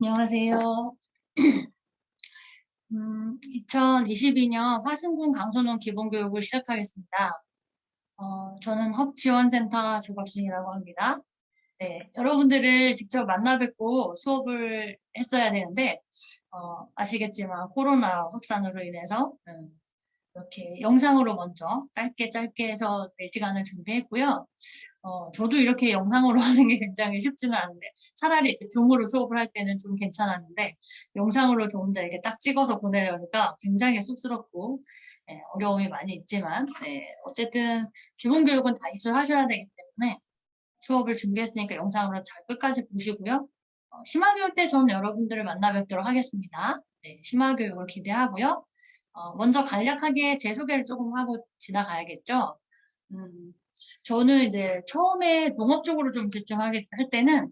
안녕하세요. 2022년 화순군 강소농 기본교육을 시작하겠습니다. 저는 헙지원센터 조갑순이라고 합니다. 네, 여러분들을 직접 만나 뵙고 수업을 했어야 되는데, 아시겠지만 코로나 확산으로 인해서 이렇게 영상으로 먼저 짧게 짧게 해서 4시간을 준비했고요. 저도 이렇게 영상으로 하는 게 굉장히 쉽지는 않은데, 차라리 이렇게 줌으로 수업을 할 때는 좀 괜찮았는데, 영상으로 저 혼자 이렇게 딱 찍어서 보내려니까 굉장히 쑥스럽고, 어려움이 많이 있지만, 어쨌든 기본교육은 다 이수하셔야 되기 때문에 수업을 준비했으니까 영상으로 잘 끝까지 보시고요. 심화교육 때 저는 여러분들을 만나 뵙도록 하겠습니다. 네, 심화교육을 기대하고요. 먼저 간략하게 제 소개를 조금 하고 지나가야겠죠. 음, 저는 이제 처음에 농업 쪽으로 좀 집중하게 할 때는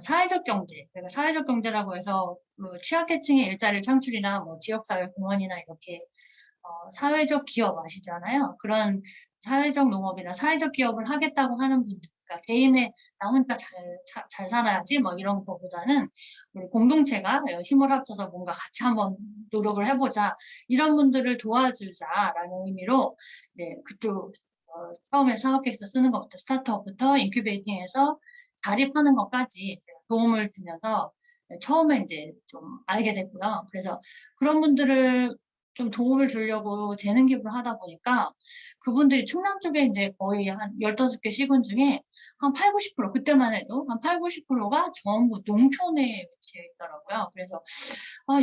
사회적 경제, 그러니까 사회적 경제라고 해서 그 취약계층의 일자리 창출이나 뭐 지역사회 공헌이나 이렇게 사회적 기업 아시잖아요. 그런 사회적 농업이나 사회적 기업을 하겠다고 하는 분들, 그러니까 개인의 나 혼자 잘 살아야지 뭐 이런 거보다는 우리 공동체가 힘을 합쳐서 뭔가 같이 한번 노력을 해보자 이런 분들을 도와주자라는 의미로 이제 그쪽 처음에 사업 계획서 쓰는 것부터 스타트업부터 인큐베이팅해서 자립하는 것까지 도움을 주면서 처음에 이제 좀 알게 됐고요. 그래서 그런 분들을 좀 도움을 주려고 재능 기부를 하다 보니까 그분들이 충남 쪽에 이제 거의 한 15개 시군 중에 한 8, 90%, 그때만 해도 한 8, 90%가 전부 농촌에 위치해 있더라고요. 그래서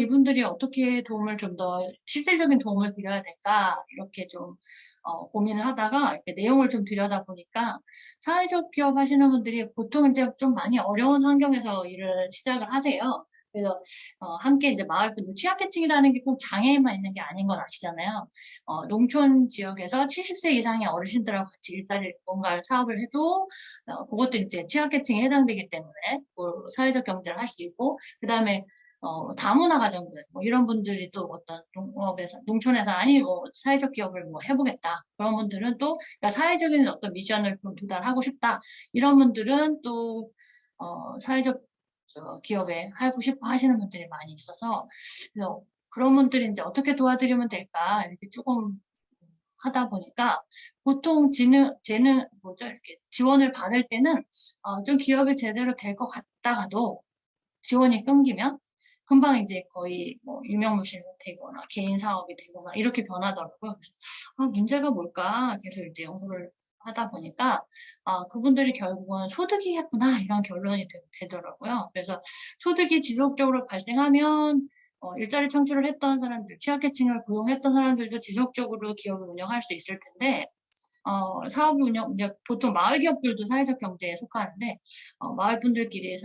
이분들이 어떻게 도움을 좀 더 실질적인 도움을 드려야 될까 이렇게 좀 고민을 하다가 이렇게 내용을 좀 들여다보니까 사회적 기업 하시는 분들이 보통 이제 좀 많이 어려운 환경에서 일을 시작을 하세요. 그래서 함께 이제 마을 분들 취약계층이라는 게 꼭 장애인만 있는 게 아닌 건 아시잖아요. 농촌 지역에서 70세 이상의 어르신들하고 같이 일자리 뭔가를 사업을 해도 그것도 이제 취약계층에 해당되기 때문에 그 사회적 경제를 할 수 있고 그다음에 다문화 가정들 뭐 이런 분들이 또 어떤 농업에서 농촌에서 아니 뭐 사회적 기업을 뭐 해보겠다 그런 분들은 또 그러니까 사회적인 어떤 미션을 좀 도달하고 싶다 이런 분들은 또 사회적 기업에 하고 싶어 하시는 분들이 많이 있어서 그래서 그런 분들이 이제 어떻게 도와드리면 될까 이렇게 조금 하다 보니까 보통 재능 뭐죠 이렇게 지원을 받을 때는 좀 기업이 제대로 될 것 같다가도 지원이 끊기면 금방 이제 거의 뭐 유명무실이 되거나 개인 사업이 되거나 이렇게 변하더라고요. 그래서 문제가 뭘까 계속 이제 연구를 하다 보니까 그분들이 결국은 소득이 했구나 이런 결론이 되더라고요. 그래서 소득이 지속적으로 발생하면 일자리 창출을 했던 사람들, 취약계층을 고용했던 사람들도 지속적으로 기업을 운영할 수 있을 텐데 사업을 이제 보통 마을 기업들도 사회적 경제에 속하는데, 마을 분들끼리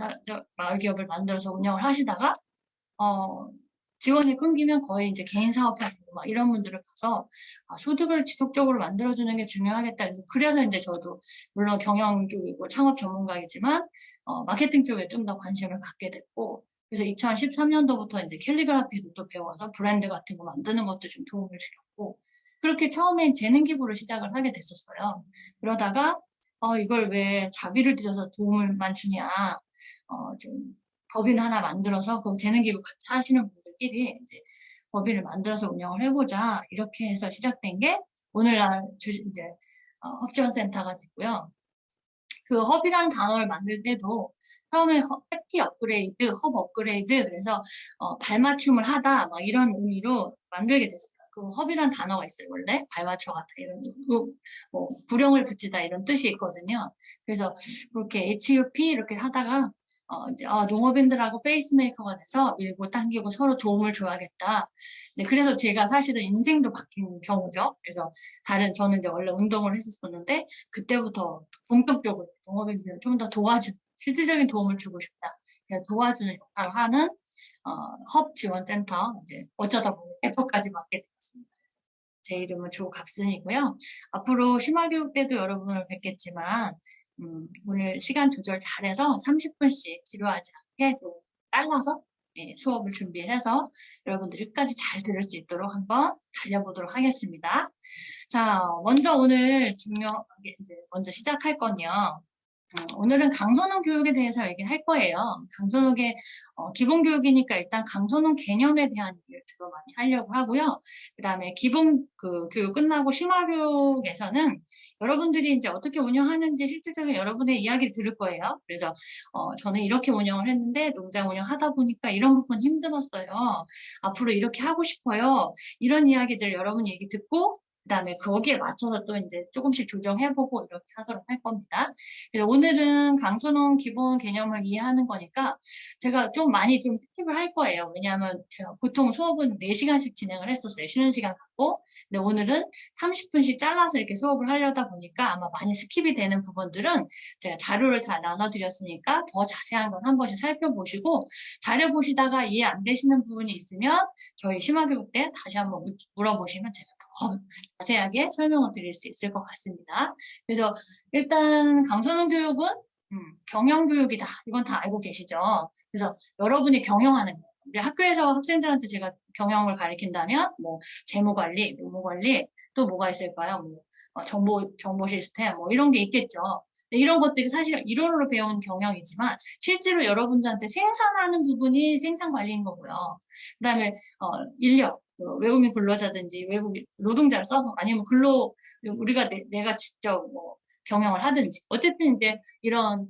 마을 기업을 만들어서 운영을 하시다가, 어, 지원이 끊기면 거의 이제 개인 사업하시고 막 이런 분들을 봐서 소득을 지속적으로 만들어주는 게 중요하겠다. 그래서 이제 저도 물론 경영 쪽이고 창업 전문가이지만 마케팅 쪽에 좀 더 관심을 갖게 됐고 그래서 2013년도부터 이제 캘리그라피도 또 배워서 브랜드 같은 거 만드는 것도 좀 도움을 주렸고 그렇게 처음엔 재능 기부를 시작을 하게 됐었어요. 그러다가 이걸 왜 자비를 들여서 도움을만 주냐 좀 법인 하나 만들어서 그 재능 기부 같이 하시는 분들끼리 이제 법인을 만들어서 운영을 해보자 이렇게 해서 시작된 게 오늘날 이제 헙지원센터가 됐고요. 그 헙이라는 단어를 만들 때도 처음에 해피 업그레이드, 헙 업그레이드 그래서 발맞춤을 하다 막 이런 의미로 만들게 됐어요. 그 헙이라는 단어가 있어요. 원래 발맞춰 같다 이런 뭐 구령을 붙이다 이런 뜻이 있거든요. 그래서 그렇게 HUP 이렇게 하다가 이제 농업인들하고 페이스메이커가 돼서 밀고 당기고 서로 도움을 줘야겠다. 네, 그래서 제가 사실은 인생도 바뀐 경우죠. 그래서 저는 이제 원래 운동을 했었었는데 그때부터 본격적으로 농업인들을 좀 더 실질적인 도움을 주고 싶다. 그래서 도와주는 역할을 하는 헙 지원센터 이제 어쩌다 보니 대표까지 맡게 되었습니다. 제 이름은 조갑순이고요. 앞으로 심화교육 때도 여러분을 뵙겠지만 오늘 시간 조절 잘해서 30분씩 지루하지 않게 좀 잘라서 수업을 준비해서 여러분들이 끝까지 잘 들을 수 있도록 한번 달려보도록 하겠습니다. 자, 먼저 오늘 중요하게 이제 먼저 시작할 건요. 오늘은 강선원 교육에 대해서 얘기를 할 거예요. 강선원의 기본교육이니까 일단 강선원 개념에 대한 얘기를 주로 많이 하려고 하고요. 그 다음에 기본 교육 끝나고 심화교육에서는 여러분들이 이제 어떻게 운영하는지 실질적으로 여러분의 이야기를 들을 거예요. 그래서 저는 이렇게 운영을 했는데 농장 운영하다 보니까 이런 부분 힘들었어요. 앞으로 이렇게 하고 싶어요. 이런 이야기들 여러분 얘기 듣고 그다음에 거기에 맞춰서 또 이제 조금씩 조정해보고 이렇게 하도록 할 겁니다. 그래서 오늘은 강선홍 기본 개념을 이해하는 거니까 제가 좀 많이 좀 스킵을 할 거예요. 왜냐하면 제가 보통 수업은 4시간씩 진행을 했었어요. 쉬는 시간 갖고. 근데 오늘은 30분씩 잘라서 이렇게 수업을 하려다 보니까 아마 많이 스킵이 되는 부분들은 제가 자료를 다 나눠드렸으니까 더 자세한 건 한 번씩 살펴보시고 자료 보시다가 이해 안 되시는 부분이 있으면 저희 심화교육 때 다시 한번 물어보시면 제가 더 자세하게 설명을 드릴 수 있을 것 같습니다. 그래서 일단 강선원 교육은 경영교육이다. 이건 다 알고 계시죠? 그래서 여러분이 경영하는 거예요. 우리 학교에서 학생들한테 제가 경영을 가르친다면 뭐 재무관리, 노무관리, 또 뭐가 있을까요? 뭐 정보 시스템 뭐 이런 게 있겠죠. 이런 것들이 사실 이론으로 배우는 경영이지만 실제로 여러분들한테 생산하는 부분이 생산관리인 거고요. 그다음에 인력, 외국인 근로자든지 외국 노동자를 써서 아니면 우리가 내가 직접 뭐 경영을 하든지 어쨌든 이제 이런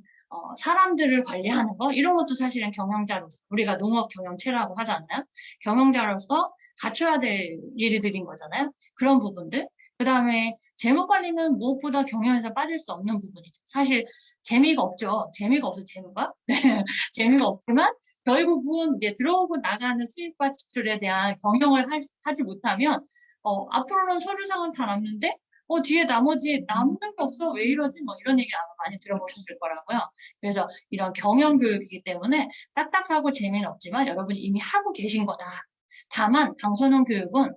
사람들을 관리하는 거 이런 것도 사실은 경영자로서 우리가 농업 경영체라고 하잖아요. 경영자로서 갖춰야 될 일들인 거잖아요. 그런 부분들. 그 다음에 재무 관리는 무엇보다 경영에서 빠질 수 없는 부분이죠. 사실 재미가 없죠. 재미가 없어 재무가. 재미가 없지만 결국은 이제 들어오고 나가는 수입과 지출에 대한 경영을 하지 못하면 앞으로는 서류상은 다 남는데 뒤에 나머지 남는 게 없어 왜 이러지 뭐 이런 얘기 아마 많이 들어보셨을 거라고요. 그래서 이런 경영 교육이기 때문에 딱딱하고 재미는 없지만 여러분이 이미 하고 계신 거다. 다만 강선원 교육은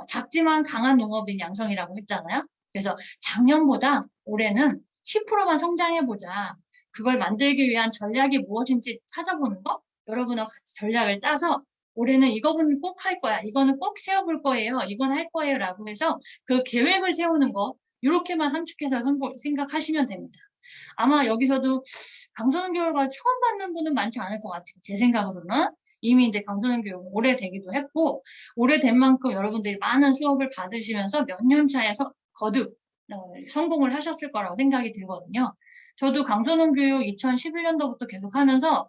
작지만 강한 농업인 양성이라고 했잖아요. 그래서 작년보다 올해는 10%만 성장해보자. 그걸 만들기 위한 전략이 무엇인지 찾아보는 거. 여러분과 같이 전략을 짜서 올해는 이거는 꼭 할 거야. 이거는 꼭 세워볼 거예요. 이건 할 거예요. 라고 해서 그 계획을 세우는 거. 이렇게만 함축해서 생각하시면 됩니다. 아마 여기서도 강선원 교육을 처음 받는 분은 많지 않을 것 같아요. 제 생각으로는. 이미 이제 강선원 교육 오래되기도 했고, 오래된 만큼 여러분들이 많은 수업을 받으시면서 몇 년 차에 거듭 성공을 하셨을 거라고 생각이 들거든요. 저도 강선원 교육 2011년도부터 계속 하면서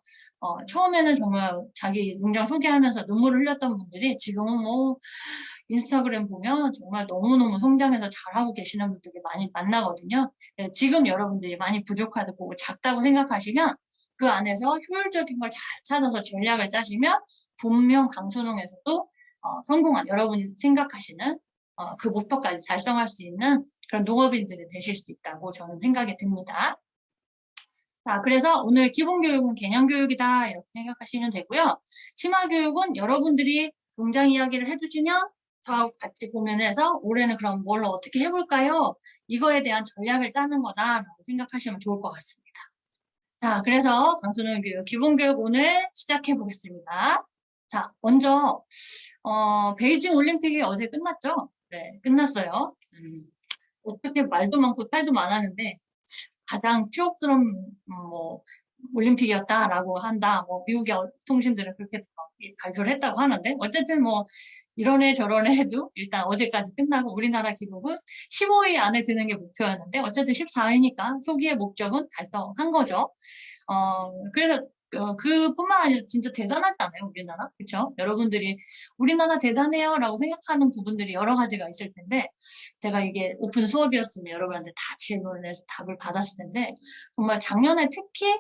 처음에는 정말 자기 농장 소개하면서 눈물을 흘렸던 분들이 지금은 뭐 인스타그램 보면 정말 너무너무 성장해서 잘하고 계시는 분들이 많이 만나거든요. 지금 여러분들이 많이 부족하고 작다고 생각하시면 그 안에서 효율적인 걸 잘 찾아서 전략을 짜시면 분명 강선홍에서도 성공한 여러분이 생각하시는 그 목표까지 달성할 수 있는 그런 농업인들이 되실 수 있다고 저는 생각이 듭니다. 자, 그래서 오늘 기본교육은 개념교육이다 이렇게 생각하시면 되고요. 심화교육은 여러분들이 농장 이야기를 해주시면 저하고 같이 고민해서 올해는 그럼 뭘 어떻게 해볼까요? 이거에 대한 전략을 짜는 거다라고 생각하시면 좋을 것 같습니다. 자, 그래서 강선원 교육 기본교육 오늘 시작해 보겠습니다. 자, 먼저 베이징 올림픽이 어제 끝났죠? 네, 끝났어요. 어떻게 말도 많고 탈도 많았는데 가장 치욕스러운 뭐 올림픽이었다라고 한다. 뭐 미국의 통신들은 그렇게 발표를 했다고 하는데 어쨌든 뭐 이런 애 저런 애 해도 일단 어제까지 끝나고 우리나라 기록은 15위 안에 드는 게 목표였는데 어쨌든 14위니까 소기의 목적은 달성한 거죠. 그래서 그뿐만 아니라 진짜 대단하지 않아요, 우리나라? 그쵸? 여러분들이 우리나라 대단해요 라고 생각하는 부분들이 여러 가지가 있을 텐데 제가 이게 오픈 수업이었으면 여러분한테 다 질문을 해서 답을 받았을 텐데 정말 작년에 특히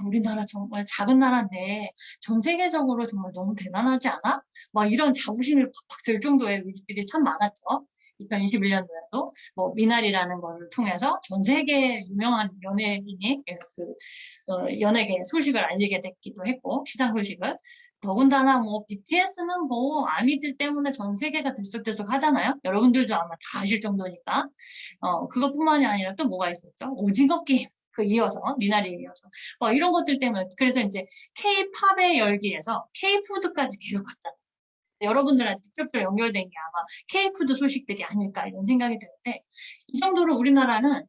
우리나라 정말 작은 나라인데 전 세계적으로 정말 너무 대단하지 않아? 막 이런 자부심이 팍팍 들 정도의 일들이 참 많았죠. 2021년도에도 뭐 미나리라는 걸 통해서 전 세계 유명한 연예인이 연예계 소식을 알리게 됐기도 했고 시상 소식을 더군다나 뭐 BTS는 뭐 아미들 때문에 전 세계가 들썩들썩 하잖아요. 여러분들도 아마 다 아실 정도니까 그것뿐만이 아니라 또 뭐가 있었죠? 오징어 게임 이어서 미나리에 이어서 이런 것들 때문에 그래서 이제 K-팝의 열기에서 K-푸드까지 계속 갔잖아요. 여러분들한테 직접적으로 연결된 게 아마 K-푸드 소식들이 아닐까 이런 생각이 드는데 이 정도로 우리나라는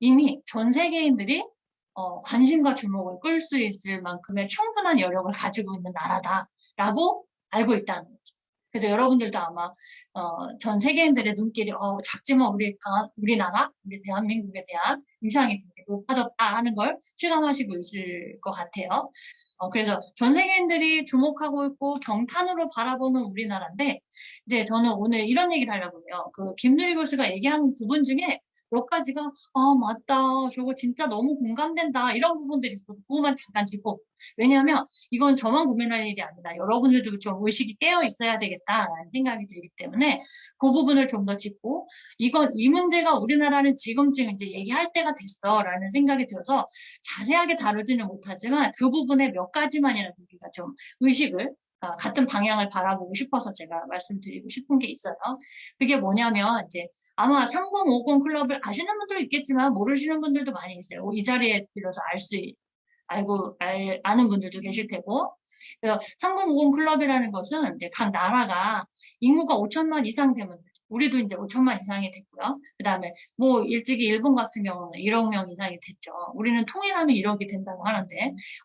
이미 전 세계인들이 관심과 주목을 끌 수 있을 만큼의 충분한 여력을 가지고 있는 나라다라고 알고 있다는 거죠. 그래서 여러분들도 아마 전 세계인들의 눈길이 작지만 우리나라, 우리 대한민국에 대한 인상이 되게 높아졌다 하는 걸 실감하시고 있을 것 같아요. 그래서 전 세계인들이 주목하고 있고 경탄으로 바라보는 우리나라인데, 이제 저는 오늘 이런 얘기를 하려고 해요. 그 김누리 교수가 얘기한 부분 중에 몇 가지가, 맞다. 저거 진짜 너무 공감된다. 이런 부분들이 있어서 그거만 잠깐 짚고. 왜냐하면 이건 저만 고민할 일이 아니라 여러분들도 좀 의식이 깨어 있어야 되겠다라는 생각이 들기 때문에 그 부분을 좀 더 짚고, 이 문제가 우리나라는 지금쯤 이제 얘기할 때가 됐어라는 생각이 들어서 자세하게 다루지는 못하지만 그 부분에 몇 가지만이라도 우리가 좀 의식을 같은 방향을 바라보고 싶어서 제가 말씀드리고 싶은 게 있어요. 그게 뭐냐면 이제 아마 3050 클럽을 아시는 분도 있겠지만 모르시는 분들도 많이 있어요. 이 자리에 들어서 아는 분들도 계실 테고. 그래서 3050 클럽이라는 것은 이제 각 나라가 인구가 5천만 이상 되면 우리도 이제 5천만 이상이 됐고요. 그 다음에 뭐 일찍이 일본 같은 경우는 1억 명 이상이 됐죠. 우리는 통일하면 1억이 된다고 하는데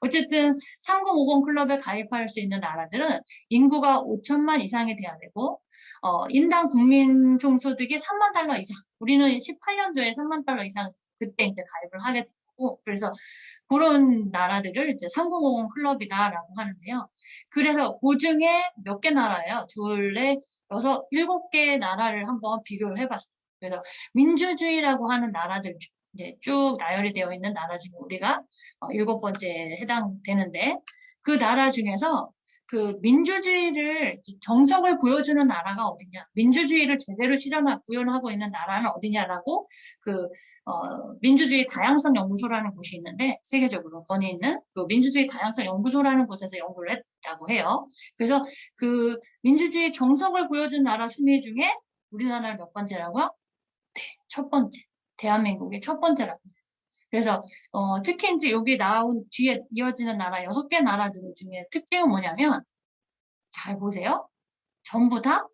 어쨌든 3050 클럽에 가입할 수 있는 나라들은 인구가 5천만 이상이 돼야 되고 인당 국민 총소득이 3만 달러 이상. 우리는 18년도에 3만 달러 이상 그때 이제 가입을 하게 되고 그래서 그런 나라들을 이제 3050 클럽이다라고 하는데요. 그래서 그 중에 몇 개 나라예요. 둘, 넷, 여섯, 7개 나라를 한번 비교를 해봤어요. 그래서 민주주의라고 하는 나라들 이제 쭉 나열이 되어 있는 나라 중에 우리가 7번째에 해당되는데 그 나라 중에서 그 민주주의를 정석을 보여주는 나라가 어디냐, 민주주의를 제대로 구현하고 있는 나라는 어디냐라고 민주주의 다양성 연구소라는 곳이 있는데 세계적으로 권위 있는 그 민주주의 다양성 연구소라는 곳에서 연구를 했다고 해요. 그래서 그 민주주의 정석을 보여준 나라 순위 중에 우리나라를 몇 번째라고요? 네, 첫 번째. 대한민국이 첫 번째라고 해요. 그래서 특히 이제 여기 나온 뒤에 이어지는 나라 6개 나라들 중에 특징은 뭐냐면 잘 보세요. 전부 다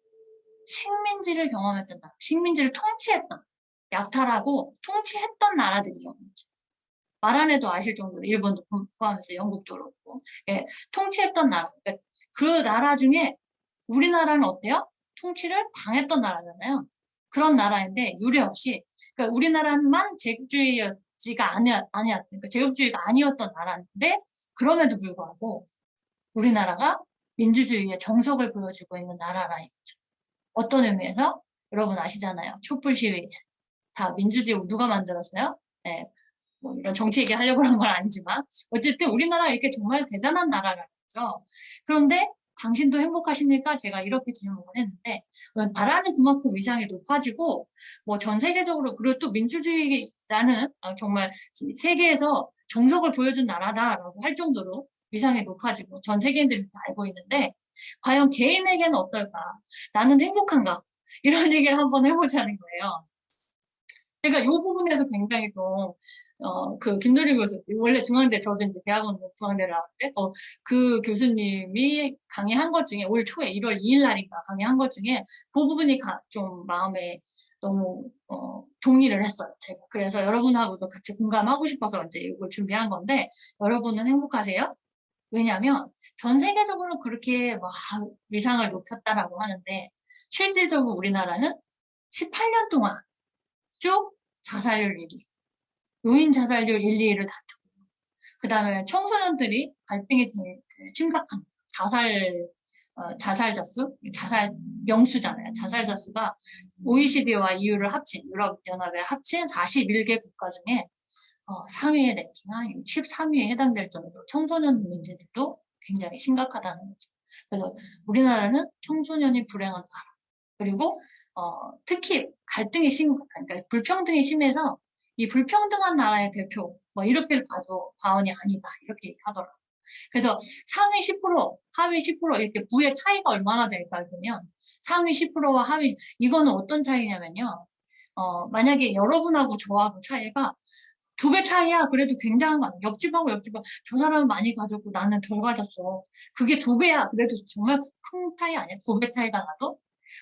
식민지를 경험했던 나라, 식민지를 통치했던, 약탈하고 통치했던 나라들이죠. 말 안 해도 아실 정도로 일본도 포함해서 영국도 그렇고 예, 통치했던 나라. 그러니까 그 나라 중에 우리나라는 어때요? 통치를 당했던 나라잖아요. 그런 나라인데 유례없이 그러니까 우리나라만 제국주의였지가 그러니까 제국주의가 아니었던 나라인데 그럼에도 불구하고 우리나라가 민주주의의 정석을 보여주고 있는 나라라는 거죠. 어떤 의미에서? 여러분 아시잖아요. 촛불 시위. 다 민주주의 누가 만들었어요? 네, 뭐 이런 정치 얘기하려고 하는 건 아니지만 어쨌든 우리나라 이렇게 정말 대단한 나라라는 거죠. 그런데 당신도 행복하십니까? 제가 이렇게 질문을 했는데 나라는 그만큼 위상이 높아지고 뭐 전 세계적으로 그리고 또 민주주의라는 정말 세계에서 정석을 보여준 나라다라고 할 정도로 위상이 높아지고 전 세계인들이 다 알고 있는데 과연 개인에게는 어떨까? 나는 행복한가? 이런 얘기를 한번 해보자는 거예요. 그러니까 이 부분에서 굉장히 좀, 김노리 교수, 원래 중앙대, 저도 이제 대학원 중앙대를 나왔는데, 그 교수님이 강의한 것 중에, 올 초에 1월 2일 날인가 강의한 것 중에, 그 부분이 좀 마음에 너무, 동의를 했어요, 제가. 그래서 여러분하고도 같이 공감하고 싶어서 이제 이걸 준비한 건데, 여러분은 행복하세요? 왜냐면, 전 세계적으로 그렇게 막 위상을 높였다라고 하는데, 실질적으로 우리나라는 18년 동안 쭉 자살률 1위, 노인 자살률 1, 2위를 다투고, 그 다음에 청소년들이 갈등이 제일 심각한 자살자 수, 자살 명수잖아요. 자살자 수가 OECD와 EU를 합친, 유럽연합에 합친 41개 국가 중에 상위의 랭킹한 13위에 해당될 정도로 청소년 문제들도 굉장히 심각하다는 거죠. 그래서 우리나라는 청소년이 불행한 나라. 그리고 특히 그러니까 불평등이 심해서 이 불평등한 나라의 대표, 뭐 이렇게 봐도 과언이 아니다 이렇게 하더라고요. 그래서 상위 10%, 하위 10% 이렇게 부의 차이가 얼마나 될까 보면 상위 10%와 하위 이거는 어떤 차이냐면요. 만약에 여러분하고 저하고 차이가 2배 차이야. 그래도 굉장한 거 아니야. 옆집하고 저 사람은 많이 가졌고 나는 덜 가졌어. 그게 2배야. 그래도 정말 큰 차이 아니야. 2배 차이가 나도.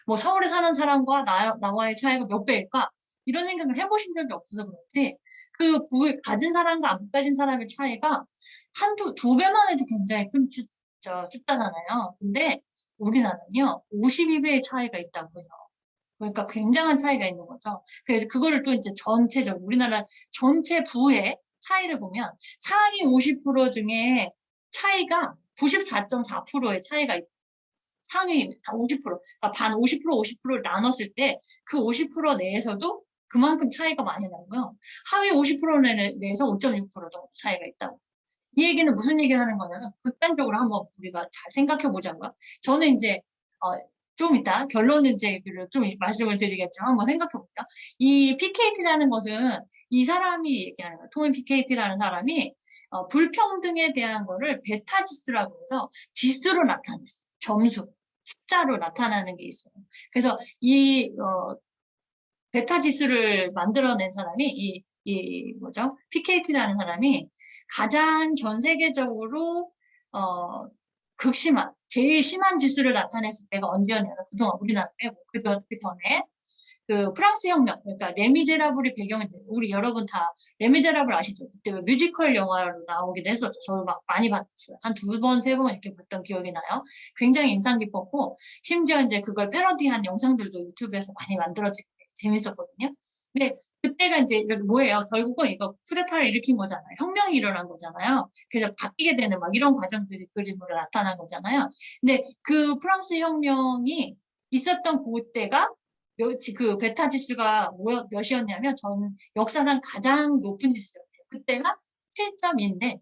뭐 서울에 사는 사람과 나와의 차이가 몇 배일까? 이런 생각을 해보신 적이 없어서 그렇지. 그 부에 가진 사람과 안 가진 사람의 차이가 두 배만 해도 굉장히 춥다잖아요. 근데 우리나라는요, 52배의 차이가 있다고 해요. 그러니까 굉장한 차이가 있는 거죠. 그래서 그거를 또 이제 우리나라 전체 부의 차이를 보면 상위 50% 중에 차이가 94.4%의 차이가 상위 50%, 그러니까 반 50%, 50%를 나눴을 때 그 50% 내에서도 그만큼 차이가 많이 나고요. 하위 50% 내에서 5.6% 정도 차이가 있다고. 이 얘기는 무슨 얘기를 하는 거냐면 극단적으로 한번 우리가 잘 생각해 보자고요. 저는 이제 좀 이따 결론은 이제 좀 말씀을 드리겠지만 한번 생각해 보세요. 이 PKT라는 것은 이 사람이 얘기하는 거예요. 토민 PKT라는 사람이 불평등에 대한 거를 베타 지수라고 해서 지수로 나타냈어요. 점수, 숫자로 나타나는 게 있어요. 그래서 이 베타 지수를 만들어낸 사람이 뭐죠? PKT라는 사람이 가장 전 세계적으로 제일 심한 지수를 나타냈을 때가 언제였냐면 그동안 우리나라 빼고 그 전에 그 프랑스 혁명, 그러니까 레미제라블이 배경이 돼요. 우리 여러분 다 레미제라블 아시죠? 그때 뮤지컬 영화로 나오기도 했었죠. 저도 막 많이 봤어요. 한 두 번, 세 번 이렇게 봤던 기억이 나요. 굉장히 인상 깊었고, 심지어 이제 그걸 패러디한 영상들도 유튜브에서 많이 만들어지고 재밌었거든요. 근데 그때가 이제 뭐예요? 결국은 이거 쿠데타를 일으킨 거잖아요. 혁명이 일어난 거잖아요. 그래서 바뀌게 되는 막 이런 과정들이 그림으로 나타난 거잖아요. 근데 그 프랑스 혁명이 있었던 그때가 그 베타 지수가 몇이었냐면 저는 역사상 가장 높은 지수였어요. 그때가 7.2인데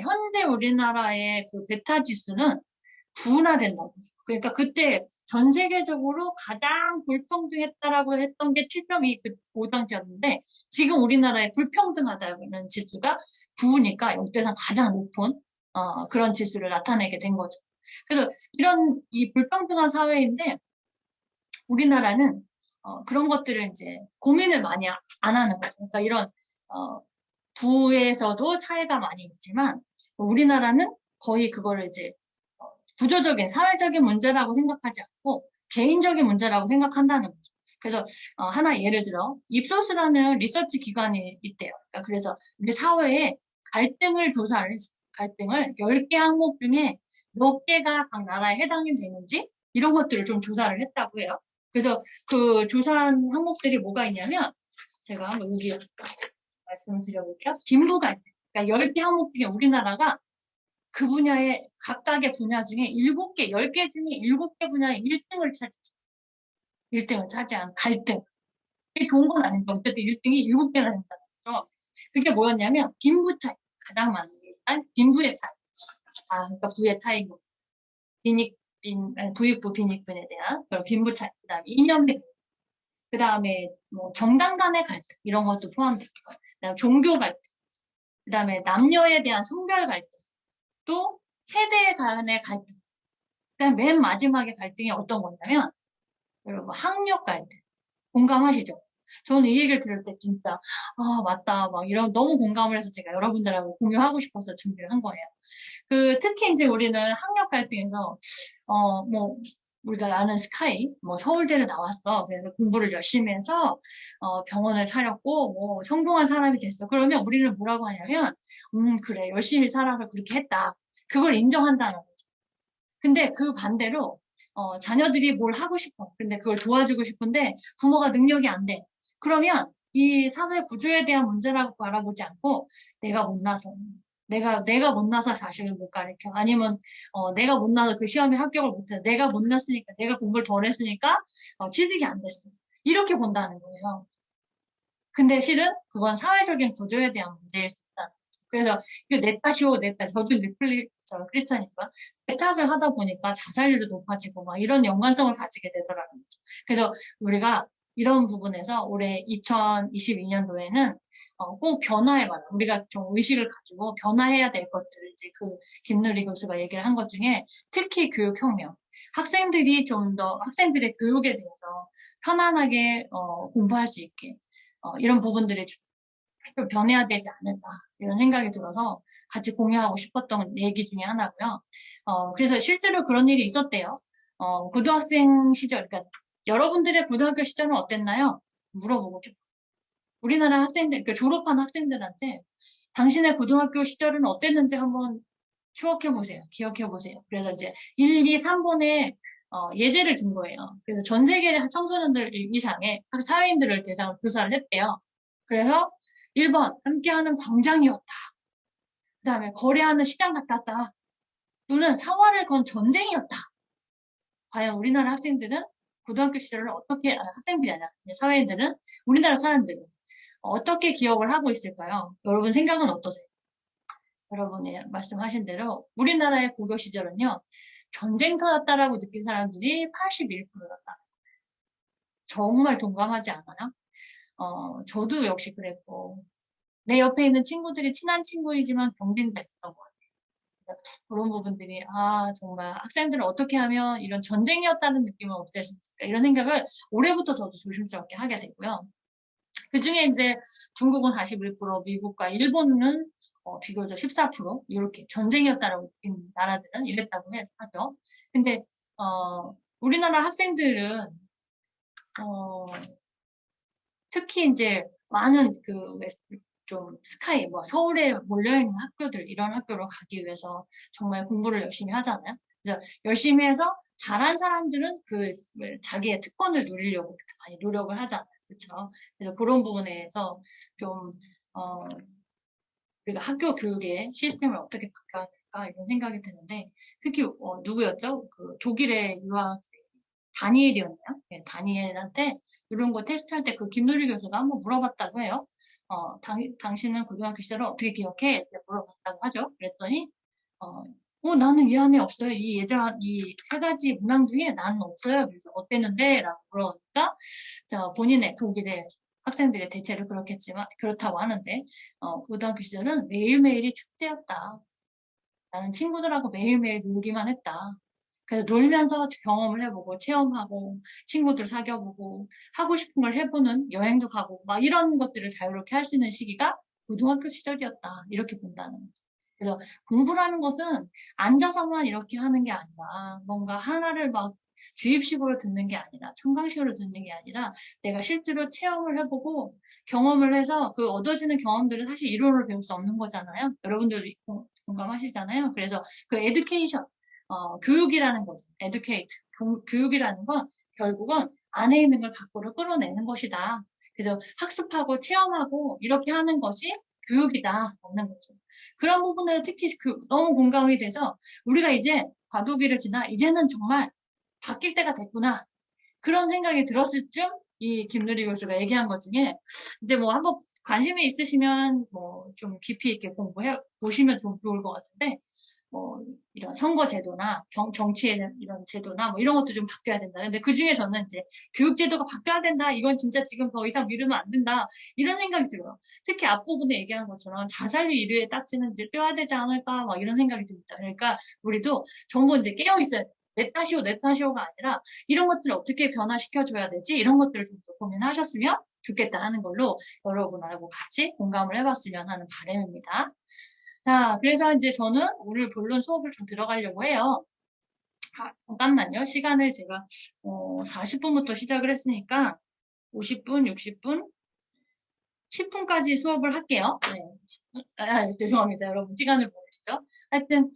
현재 우리나라의 그 베타 지수는 9나 된다고. 그러니까 그때 전 세계적으로 가장 불평등했다라고 했던 게 7.2 그 고당지였는데 지금 우리나라의 불평등하다는 지수가 9니까 역대상 가장 높은 그런 지수를 나타내게 된 거죠. 그래서 이런 이 불평등한 사회인데 우리나라는 그런 것들을 이제 고민을 많이 안 하는 거예요. 그러니까 이런 부에서도 차이가 많이 있지만 우리나라는 거의 그거를 이제 구조적인 사회적인 문제라고 생각하지 않고 개인적인 문제라고 생각한다는 거죠. 그래서 하나 예를 들어 입소스라는 리서치 기관이 있대요. 그러니까 그래서 우리 사회에 갈등을 조사를 했어요. 갈등을 10개 항목 중에 몇 개가 각 나라에 해당이 되는지 이런 것들을 좀 조사를 했다고 해요. 그래서 그 조사한 항목들이 뭐가 있냐면 제가 한번 여기 말씀을 드려볼게요. 빈부 갈등. 그러니까 10개 항목 중에 우리나라가 그 분야의 각각의 분야 중에 7개, 10개 중에 7개 분야의 1등을 차지했어요. 1등을 차지한 갈등. 이게 좋은 건 아닌데 어쨌든 1등이 7개나 된다는 거죠. 그게 뭐였냐면 빈부 차이. 가장 많은 게 일단 빈부의 차이. 그러니까 부의 차이고 부익부, 빈익분에 대한 그런 빈부 차이. 그 다음에 이념의 그 다음에 뭐 정당 간의 갈등 이런 것도 포함되고 그다음에 종교 갈등 그 다음에 남녀에 대한 성별 갈등 또 세대 간의 갈등 그다음 맨 마지막에 갈등이 어떤 거냐면 여러분 학력 갈등 공감하시죠? 저는 이 얘기를 들을 때 진짜 맞다 막 이런 너무 공감을 해서 제가 여러분들하고 공유하고 싶어서 준비를 한 거예요. 특히 이제 우리는 학력 갈등에서 뭐 우리가 아는 스카이, 뭐 서울대를 나왔어. 그래서 공부를 열심히 해서 병원을 차렸고 뭐 성공한 사람이 됐어. 그러면 우리는 뭐라고 하냐면 그래 열심히 살아서 그렇게 했다. 그걸 인정한다는 거죠. 근데 그 반대로 자녀들이 뭘 하고 싶어. 근데 그걸 도와주고 싶은데 부모가 능력이 안 돼. 그러면 이 사회 구조에 대한 문제라고 바라보지 않고 내가 못나서 내가 못나서 자식을 못 가르쳐. 아니면 내가 못나서 그 시험에 합격을 못해. 내가 못났으니까 내가 공부를 덜 했으니까 취직이 안 됐어. 이렇게 본다는 거예요. 근데 실은 그건 사회적인 구조에 대한 문제일 수 있다. 그래서 이거 내 탓이오, 내 탓. 저도 이제 크리스찬이니까 내 탓을 하다 보니까 자살률도 높아지고 막 이런 연관성을 가지게 되더라고요. 그래서 우리가 이런 부분에서 올해 2022년도에는 꼭 변화해봐라. 우리가 좀 의식을 가지고 변화해야 될 것들을 이제 그 김누리 교수가 얘기를 한 것 중에 특히 교육혁명. 학생들의 교육에 대해서 편안하게 공부할 수 있게 이런 부분들이 좀 변해야 되지 않을까 이런 생각이 들어서 같이 공유하고 싶었던 얘기 중에 하나고요. 그래서 실제로 그런 일이 있었대요. 고등학생 시절, 그러니까 여러분들의 고등학교 시절은 어땠나요? 물어보고 싶어요. 우리나라 학생들, 그 졸업한 학생들한테 당신의 고등학교 시절은 어땠는지 한번 추억해 보세요. 기억해 보세요. 그래서 이제 1, 2, 3번에 예제를 준 거예요. 그래서 전 세계 청소년들 이상의 사회인들을 대상으로 조사를 했대요. 그래서 1번, 함께하는 광장이었다. 그 다음에 거래하는 시장 같았다. 또는 사활을 건 전쟁이었다. 과연 우리나라 학생들은 고등학교 시절을 어떻게, 학생들이 아니라 사회인들은, 우리나라 사람들은 어떻게 기억을 하고 있을까요? 여러분 생각은 어떠세요? 여러분이 말씀하신 대로 우리나라의 고교 시절은요, 전쟁터였다라고 느낀 사람들이 81%였다. 정말 동감하지 않아요? 저도 역시 그랬고, 내 옆에 있는 친구들이 친한 친구이지만 경쟁자였던 것 같아요. 그런 부분들이, 정말 학생들을 어떻게 하면 이런 전쟁이었다는 느낌을 없앨 수 있을까? 이런 생각을 올해부터 저도 조심스럽게 하게 되고요. 그 중에 이제 중국은 41%, 미국과 일본은 비교적 14% 이렇게 전쟁이었다라고 느낀 나라들은 이랬다고 하죠. 근데 우리나라 학생들은 특히 이제 많은 좀 스카이 뭐 서울에 몰려있는 학교들 이런 학교로 가기 위해서 정말 공부를 열심히 하잖아요. 그래서 열심히 해서 잘한 사람들은 자기의 특권을 누리려고 많이 노력을 하잖아요. 그렇죠? 그래서 그런 부분에서 좀 우리가 학교 교육의 시스템을 어떻게 바꿔야 될까 이런 생각이 드는데 특히 누구였죠? 그 독일의 유학생 다니엘이었나요? 네, 다니엘한테 이런 거 테스트할 때 그 김누리 교수가 한번 물어봤다고 해요. 당신은 고등학교 시절을 어떻게 기억해? 이렇게 물어봤다고 하죠. 그랬더니 나는 이 안에 없어요. 이 세 가지 문항 중에 나는 없어요. 그래서 어땠는데? 라고 물어보니까 본인의 독일의 학생들의 대체로 그렇다고 하는데 고등학교 시절은 매일매일이 축제였다. 나는 친구들하고 매일매일 놀기만 했다. 그래서 놀면서 경험을 해보고 체험하고 친구들 사귀어보고 하고 싶은 걸 해보는 여행도 가고 막 이런 것들을 자유롭게 할 수 있는 시기가 고등학교 시절이었다. 이렇게 본다는 거죠. 그래서 공부라는 것은 앉아서만 이렇게 하는 게 아니라 뭔가 하나를 막 주입식으로 듣는 게 아니라 청강식으로 듣는 게 아니라 내가 실제로 체험을 해보고 경험을 해서 그 얻어지는 경험들을 사실 이론으로 배울 수 없는 거잖아요. 여러분들 공감하시잖아요. 그래서 그 에듀케이션 교육이라는 거죠. educate. 교육이라는 건 결국은 안에 있는 걸 밖으로 끌어내는 것이다. 그래서 학습하고 체험하고 이렇게 하는 것이 교육이다. 라는 거죠. 그런 부분에 특히 너무 공감이 돼서 우리가 이제 과도기를 지나 이제는 정말 바뀔 때가 됐구나. 그런 생각이 들었을 쯤 이 김누리 교수가 얘기한 것 중에 이제 뭐 한번 관심이 있으시면 뭐 좀 깊이 있게 공부해 보시면 좀 좋을 것 같은데 뭐 이런 선거 제도나 정치의 이런 제도나 뭐 이런 것도 좀 바뀌어야 된다. 근데 그 중에 저는 이제 교육 제도가 바뀌어야 된다. 이건 진짜 지금 더 이상 미루면 안 된다. 이런 생각이 들어요. 특히 앞부분에 얘기한 것처럼 자살률 1위에 딱지는 이제 떼야 되지 않을까 막 이런 생각이 듭니다. 그러니까 우리도 정보 이제 깨어 있어야 돼. 내 탓이오가 아니라 이런 것들을 어떻게 변화시켜줘야 되지? 이런 것들을 좀 더 고민하셨으면 좋겠다 하는 걸로 여러분하고 같이 공감을 해봤으면 하는 바람입니다. 자, 그래서 이제 저는 오늘 본론 수업을 좀 들어가려고 해요. 잠깐만요. 시간을 제가 40분부터 시작을 했으니까 50분, 60분, 10분까지 수업을 할게요. 네. 죄송합니다. 여러분 시간을 보내시죠. 하여튼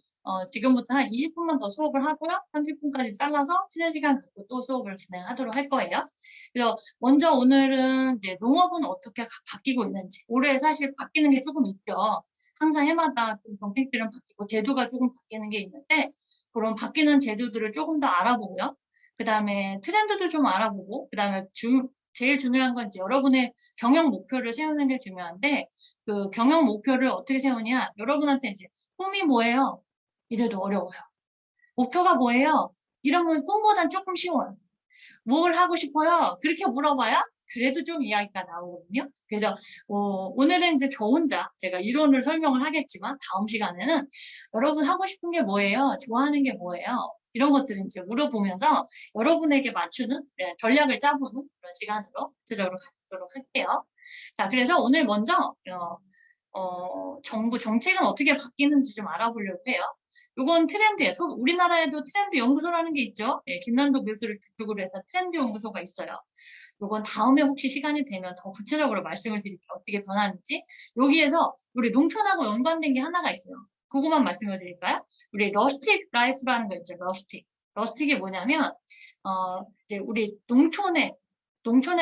지금부터 한 20분만 더 수업을 하고요. 30분까지 잘라서 쉬는 시간 갖고 또 수업을 진행하도록 할 거예요. 그래서 먼저 오늘은 이제 농업은 어떻게 바뀌고 있는지 올해 사실 바뀌는 게 조금 있죠. 항상 해마다 좀 정책들은 바뀌고 제도가 조금 바뀌는 게 있는데 그런 바뀌는 제도들을 조금 더 알아보고요. 그 다음에 트렌드도 좀 알아보고 그 다음에 제일 중요한 건 이제 여러분의 경영 목표를 세우는 게 중요한데 그 경영 목표를 어떻게 세우냐 여러분한테 이제 꿈이 뭐예요? 이래도 어려워요. 목표가 뭐예요? 이러면 꿈보단 조금 쉬워요. 뭘 하고 싶어요? 그렇게 물어봐야 그래도 좀 이야기가 나오거든요. 그래서 오늘은 이제 저 혼자 제가 이론을 설명을 하겠지만 다음 시간에는 여러분 하고 싶은 게 뭐예요? 좋아하는 게 뭐예요? 이런 것들을 이제 물어보면서 여러분에게 맞추는 전략을 짜보는 그런 시간으로 구체적으로 갖도록 할게요. 자, 그래서 오늘 먼저 정부 정책은 어떻게 바뀌는지 좀 알아보려고 해요. 이건 트렌드예요. 우리나라에도 트렌드 연구소라는 게 있죠. 김난도 교수를 주축으로 해서 트렌드 연구소가 있어요. 요건 다음에 혹시 시간이 되면 더 구체적으로 말씀을 드릴게요. 어떻게 변하는지. 여기에서 우리 농촌하고 연관된 게 하나가 있어요. 그거만 말씀을 드릴까요? 우리 러스틱 라이프라는 거 있죠. 러스틱. 러스틱이 뭐냐면, 이제 우리 농촌에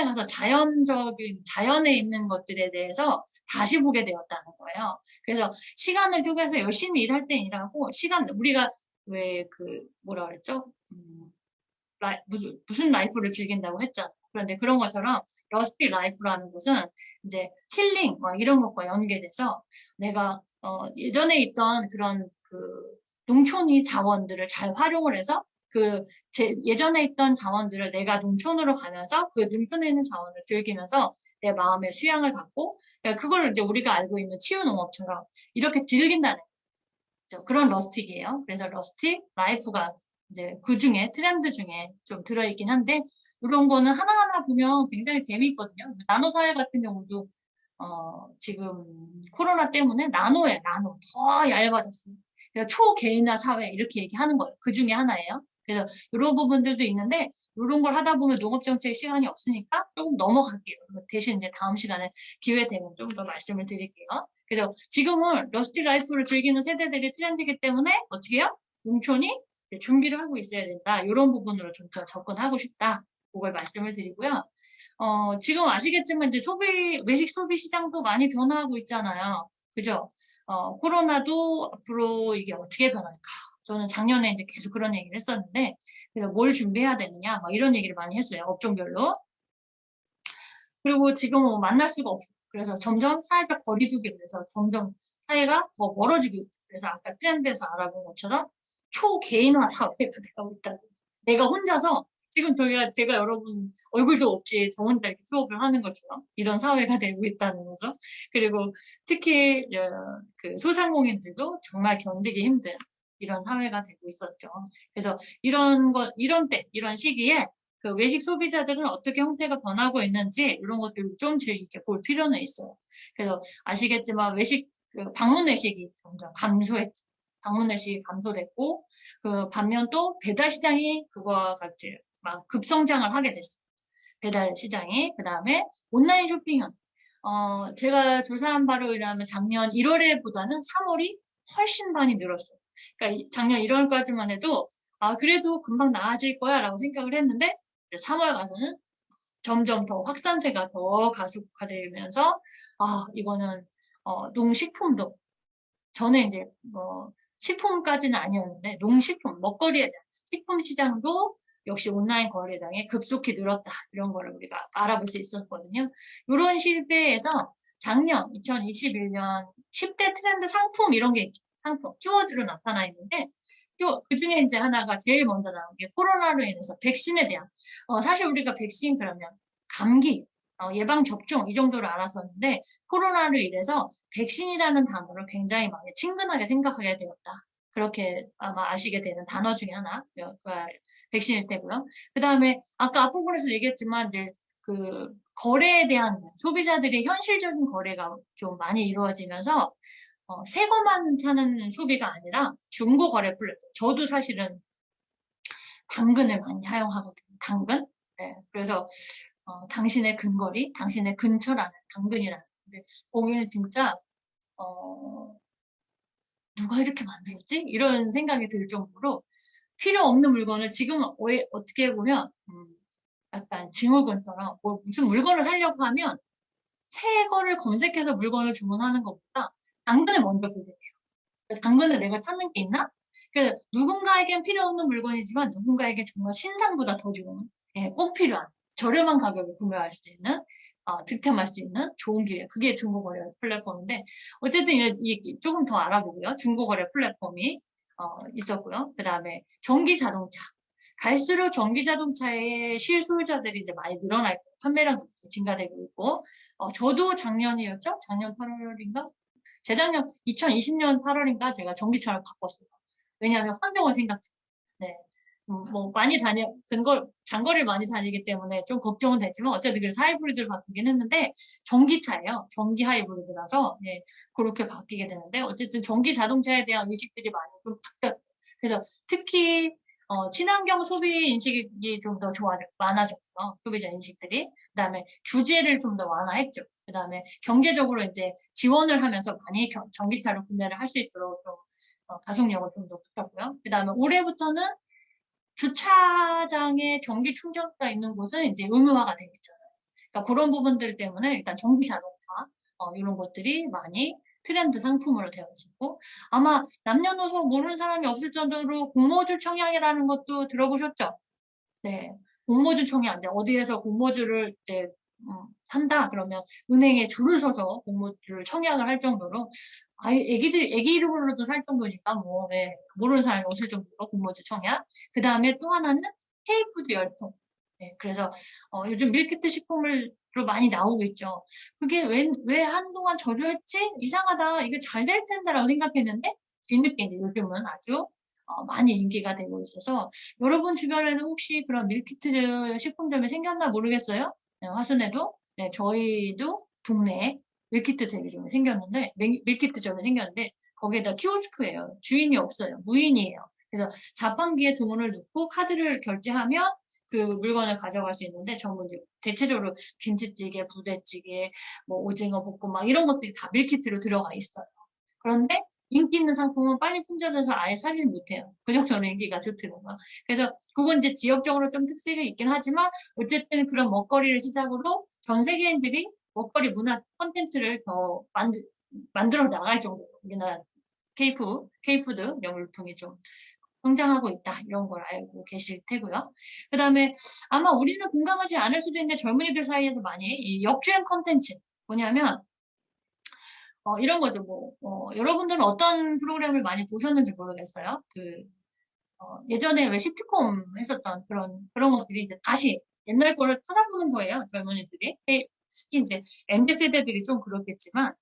가서 자연에 있는 것들에 대해서 다시 보게 되었다는 거예요. 그래서 시간을 쪼개서 열심히 일할 땐 일하고, 우리가 왜 뭐라 그랬죠? 무슨 라이프를 즐긴다고 했잖아요. 그런데 그런 것처럼 러스티 라이프라는 것은 이제 힐링 막 이런 것과 연계돼서 내가 예전에 있던 그런 농촌의 자원들을 잘 활용을 해서 예전에 있던 자원들을 내가 농촌으로 가면서 그 농촌에 있는 자원을 즐기면서 내 마음의 수양을 갖고 그걸 이제 우리가 알고 있는 치유농업처럼 이렇게 즐긴다는 거죠. 그런 러스틱이에요. 그래서 러스틱 라이프가 이제 그 중에 트렌드 중에 좀 들어있긴 한데 이런 거는 하나하나 보면 굉장히 재미있거든요. 나노 사회 같은 경우도 지금 코로나 때문에 나노 더 얇아졌어요. 그래서 초개인화 사회 이렇게 얘기하는 거예요. 그 중에 하나예요. 그래서 이런 부분들도 있는데 이런 걸 하다 보면 농업정책 시간이 없으니까 조금 넘어갈게요. 대신 이제 다음 시간에 기회 되면 좀 더 말씀을 드릴게요. 그래서 지금은 러스티 라이프를 즐기는 세대들이 트렌드이기 때문에 어떻게 해요? 농촌이 준비를 하고 있어야 된다. 이런 부분으로 좀 더 접근하고 싶다. 그걸 말씀을 드리고요. 지금 아시겠지만 이제 외식 소비 시장도 많이 변화하고 있잖아요. 그죠? 코로나도 앞으로 이게 어떻게 변할까? 저는 작년에 이제 계속 그런 얘기를 했었는데, 그래서 뭘 준비해야 되느냐, 막 이런 얘기를 많이 했어요. 업종별로. 그리고 지금은 뭐 만날 수가 없어요. 그래서 점점 사회적 거리두기를 해서 점점 사회가 더 멀어지고 있어요. 그래서 아까 트렌드에서 알아본 것처럼 초개인화 사회가 되고 있다. 내가 혼자서 지금 제가 여러분 얼굴도 없이 저 혼자 이렇게 수업을 하는 것처럼 이런 사회가 되고 있다는 거죠. 그리고 특히 그 소상공인들도 정말 견디기 힘든 이런 사회가 되고 있었죠. 그래서 이런 시기에 그 외식 소비자들은 어떻게 형태가 변하고 있는지 이런 것들을 좀 주의 깊게 볼 필요는 있어요. 그래서 아시겠지만 방문 외식이 점점 감소했죠. 방문 외식이 감소됐고 반면 또 배달 시장이 그거와 같이 막 급성장을 하게 됐어요. 배달 시장이. 그다음에 온라인 쇼핑은 제가 조사한 바로 의하면 작년 1월에보다는 3월이 훨씬 많이 늘었어요. 그러니까 작년 1월까지만 해도 그래도 금방 나아질 거야 라고 생각을 했는데 3월 가서는 점점 더 확산세가 더 가속화되면서 이거는 농식품도 전에 이제 식품까지는 아니었는데 농식품 먹거리에 대한 식품 시장도 역시 온라인 거래량이 급속히 늘었다. 이런 거를 우리가 알아볼 수 있었거든요. 이런 시대에서 작년 2021년 10대 트렌드 상품 이런 게 있죠. 상품, 키워드로 나타나 있는데 그 중에 이제 하나가 제일 먼저 나온 게 코로나로 인해서 백신에 대한 사실 우리가 백신 그러면 감기 예방 접종 이 정도로 알았었는데 코로나로 인해서 백신이라는 단어를 굉장히 많이 친근하게 생각하게 되었다. 그렇게 아마 아시게 되는 단어 중에 하나 그 백신일 때고요. 그 다음에 아까 앞부분에서 얘기했지만 이제 거래에 대한 소비자들의 현실적인 거래가 좀 많이 이루어지면서 새 거만 사는 소비가 아니라 중고 거래 플랫폼. 저도 사실은 당근을 많이 사용하거든요. 당근. 네. 그래서 당신의 근거리, 당신의 근처라는 당근이라는. 근데 거기는 진짜 누가 이렇게 만들었지? 이런 생각이 들 정도로 필요 없는 물건을 지금 어떻게 보면 약간 증후군처럼 무슨 물건을 사려고 하면 새 거를 검색해서 물건을 주문하는 것보다 당근을 먼저 보게 돼요. 당근을 내가 찾는 게 있나? 누군가에겐 필요 없는 물건이지만 누군가에겐 정말 신상보다 더 좋은, 꼭 필요한, 저렴한 가격에 구매할 수 있는, 득템할 수 있는 좋은 기회. 그게 중고거래 플랫폼인데, 어쨌든 조금 더 알아보고요. 중고거래 플랫폼이 있었고요. 그 다음에 전기 자동차. 갈수록 전기 자동차의 실소유자들이 이제 많이 늘어날 거예요. 판매량도 증가되고 있고, 저도 작년이었죠? 작년 8월인가? 재작년 2020년 8월인가 제가 전기차를 바꿨어요. 왜냐하면 환경을 생각해. 네. 장거리를 많이 다니기 때문에 좀 걱정은 됐지만 어쨌든 그래서 하이브리드를 바꾸긴 했는데 전기차예요. 전기 하이브리드라서 그렇게 바뀌게 되는데 어쨌든 전기 자동차에 대한 의식들이 많이 좀 바뀌었어요. 그래서 특히 친환경 소비 인식이 좀 더 많아졌고요. 소비자 인식들이. 그 다음에 규제를 좀 더 완화했죠. 그 다음에 경제적으로 이제 지원을 하면서 많이 전기차를 구매를 할 수 있도록 좀 가속력을 좀 더 붙였고요. 그 다음에 올해부터는 주차장에 전기 충전기가 있는 곳은 이제 의무화가 되겠죠. 그러니까 그런 부분들 때문에 일단 전기 자동차 이런 것들이 많이 트렌드 상품으로 되어 있고 아마 남녀노소 모르는 사람이 없을 정도로 공모주 청약이라는 것도 들어보셨죠? 네, 공모주 청약 이제 어디에서 공모주를 이제 한다 그러면 은행에 줄을 서서 공모주를 청약을 할 정도로 애기 이름으로도 살 정도니까 뭐 모르는 사람이 없을 정도로 공모주 청약. 그 다음에 또 하나는 K푸드 열풍. 네, 그래서 요즘 밀키트 식품으로 많이 나오고 있죠. 그게 왜 한동안 저조했지? 이상하다. 이게 잘 될 텐데라고 생각했는데 뒤늦게 이제 요즘은 아주 많이 인기가 되고 있어서 여러분 주변에는 혹시 그런 밀키트 식품점이 생겼나 모르겠어요. 네, 화순에도 네, 저희도 동네에 밀키트 대리점이 생겼는데 밀키트점이 생겼는데 거기에다 키오스크예요. 주인이 없어요. 무인이에요. 그래서 자판기에 돈을 넣고 카드를 결제하면 그 물건을 가져갈 수 있는데 전부 이제 대체적으로 김치찌개, 부대찌개, 뭐 오징어 볶음 막 이런 것들이 다 밀키트로 들어가 있어요. 그런데 인기 있는 상품은 빨리 품절돼서 아예 사질 못해요. 그 정도로 인기가 좋더라고요. 그래서 그건 이제 지역적으로 좀 특색이 있긴 하지만 어쨌든 그런 먹거리를 시작으로 전 세계인들이 먹거리 문화 콘텐츠를 더 만들어 나갈 정도로 우리나라 K푸드 명물풍이 좀 성장하고 있다. 이런 걸 알고 계실 테고요. 그 다음에 아마 우리는 공감하지 않을 수도 있는데 젊은이들 사이에서 많이 이 역주행 콘텐츠 뭐냐면 이런 거죠. 여러분들은 어떤 프로그램을 많이 보셨는지 모르겠어요. 예전에 왜 시트콤 했었던 그런 것들이 이제 다시 옛날 거를 찾아보는 거예요. 젊은이들이. 특히 이제 MZ 세대들이 좀 그렇겠지만,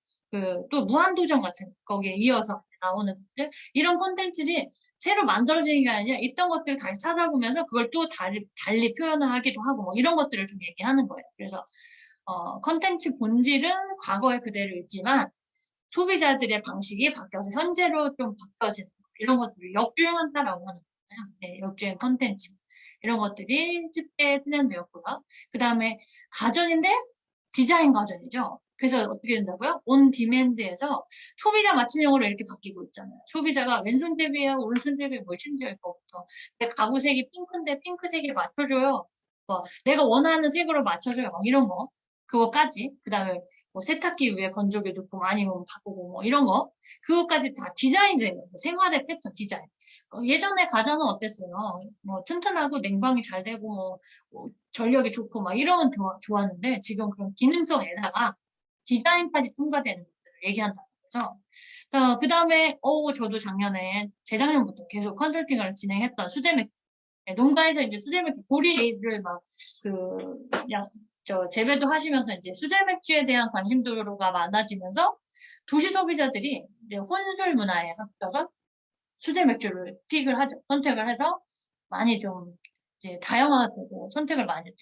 또 무한도전 같은 거기에 이어서 나오는 것들, 이런 콘텐츠들이 새로 만들어지는 게 아니라 있던 것들을 다시 찾아보면서 그걸 또 달리 표현을 하기도 하고, 뭐 이런 것들을 좀 얘기하는 거예요. 그래서, 콘텐츠 본질은 과거에 그대로 있지만, 소비자들의 방식이 바뀌어서 현재로 좀 바뀌어지는 이런 것들을 역주행한다라고 하는 거예요. 네, 역주행 컨텐츠. 이런 것들이 10대 트렌드였고요. 그 다음에 가전인데 디자인 가전이죠. 그래서 어떻게 된다고요? 온 디맨드에서 소비자 맞춤형으로 이렇게 바뀌고 있잖아요. 소비자가 왼손잡이야, 오른손잡이 뭐 심지어 거부터 내 가구색이 핑크인데 핑크색에 맞춰줘요. 내가 원하는 색으로 맞춰줘요. 막 이런 거. 그거까지. 그 다음에 뭐 세탁기 위에 건조기 넣고 아니면 바꾸고 뭐 이런 거. 그것까지 다 디자인돼요. 생활의 패턴 디자인. 예전에 가전은 어땠어요? 뭐 튼튼하고 냉방이 잘 되고 뭐 전력이 좋고 막 이러면 좋았는데 지금 그런 기능성에다가 디자인까지 첨가되는 것들을 얘기한다는 거죠. 그 다음에 저도 작년에 재작년부터 계속 컨설팅을 진행했던 수제 맥주. 네, 농가에서 이제 수제 맥주 보리를 재배도 하시면서 이제 수제 맥주에 대한 관심도가 많아지면서 도시 소비자들이 이제 혼술 문화에 합쳐서 수제 맥주를 선택을 해서 많이 좀 이제 다양화되고 선택을 많이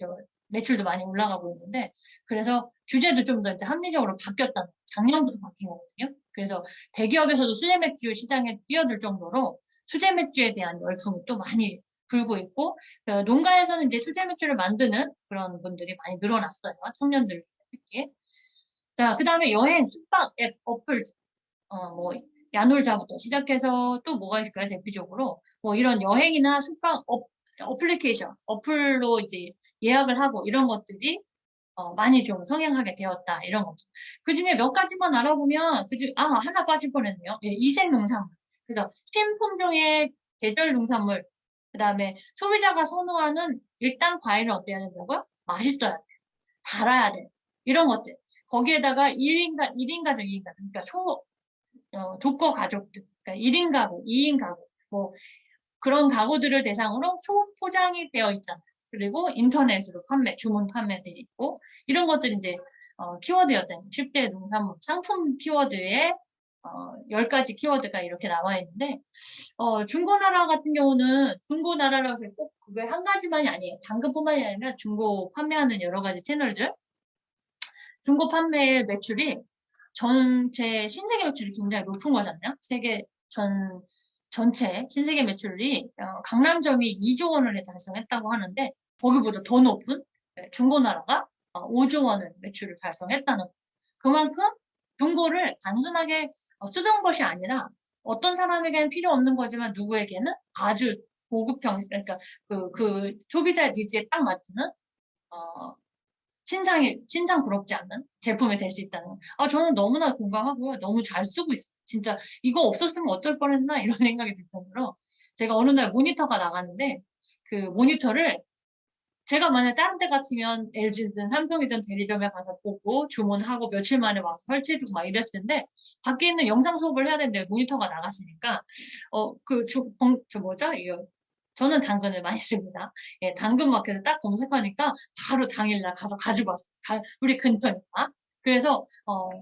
매출도 많이 올라가고 있는데 그래서 규제도 좀 더 이제 합리적으로 바뀌었다는 작년부터 바뀐 거거든요. 그래서 대기업에서도 수제 맥주 시장에 뛰어들 정도로 수제 맥주에 대한 열풍이 또 많이 불고 있고 농가에서는 이제 수제 맥주를 만드는 그런 분들이 많이 늘어났어요. 청년들 특히. 자, 그 다음에 여행, 숙박 앱, 어플, 뭐 야놀자부터 시작해서 또 뭐가 있을까요? 대표적으로 뭐 이런 여행이나 숙박 어플리케이션, 어플로 이제 예약을 하고 이런 것들이 많이 좀 성행하게 되었다 이런 거죠. 그 중에 몇 가지만 알아보면 하나 빠질 뻔했네요. 예, 이색 농산물. 그래서 신품종의 계절 농산물. 그다음에 소비자가 선호하는 일단 과일은 어때야 된다고요? 맛있어야 돼. 달아야 돼. 이런 것들. 거기에다가 1인 가족, 2인 가족. 그러니까 독거 가족들. 그러니까 1인 가구, 2인 가구. 뭐 그런 가구들을 대상으로 소포장이 되어 있잖아요. 그리고 인터넷으로 주문 판매들이 있고, 이런 것들이 이제, 키워드였던 10대 농산물 상품 키워드에, 10가지 키워드가 이렇게 나와 있는데, 중고나라 같은 경우는, 중고나라라고 해서 꼭 그게 한 가지만이 아니에요. 당근뿐만이 아니라 중고 판매하는 여러 가지 채널들, 중고 판매 매출이 전체 신세계 매출이 굉장히 높은 거잖아요. 전 전체 신세계 매출이 강남점이 2조 원을 달성했다고 하는데 거기보다 더 높은 중고나라가 5조 원을 매출을 달성했다는 거죠. 그만큼 중고를 단순하게 쓰던 것이 아니라 어떤 사람에게는 필요 없는 거지만 누구에게는 아주 고급형, 그러니까 그 소비자의 니즈에 딱 맞추는 신상 부럽지 않는 제품이 될 수 있다는 거. 저는 너무나 공감하고요. 너무 잘 쓰고 있어요. 진짜 이거 없었으면 어쩔 뻔했나 이런 생각이 들 정도로 제가 어느 날 모니터가 나가는데 그 모니터를 제가 만약에 다른 때 같으면 LG든 삼성이든 대리점에 가서 보고 주문하고 며칠 만에 와서 설치해주고 막 이랬을 텐데 밖에 있는 영상 수업을 해야 되는데 모니터가 나갔으니까 저 뭐죠? 이거 저는 당근을 많이 씁니다. 예, 당근 마켓에 딱 검색하니까 바로 당일날 가서 가지고 왔어요. 우리 근처니까. 그래서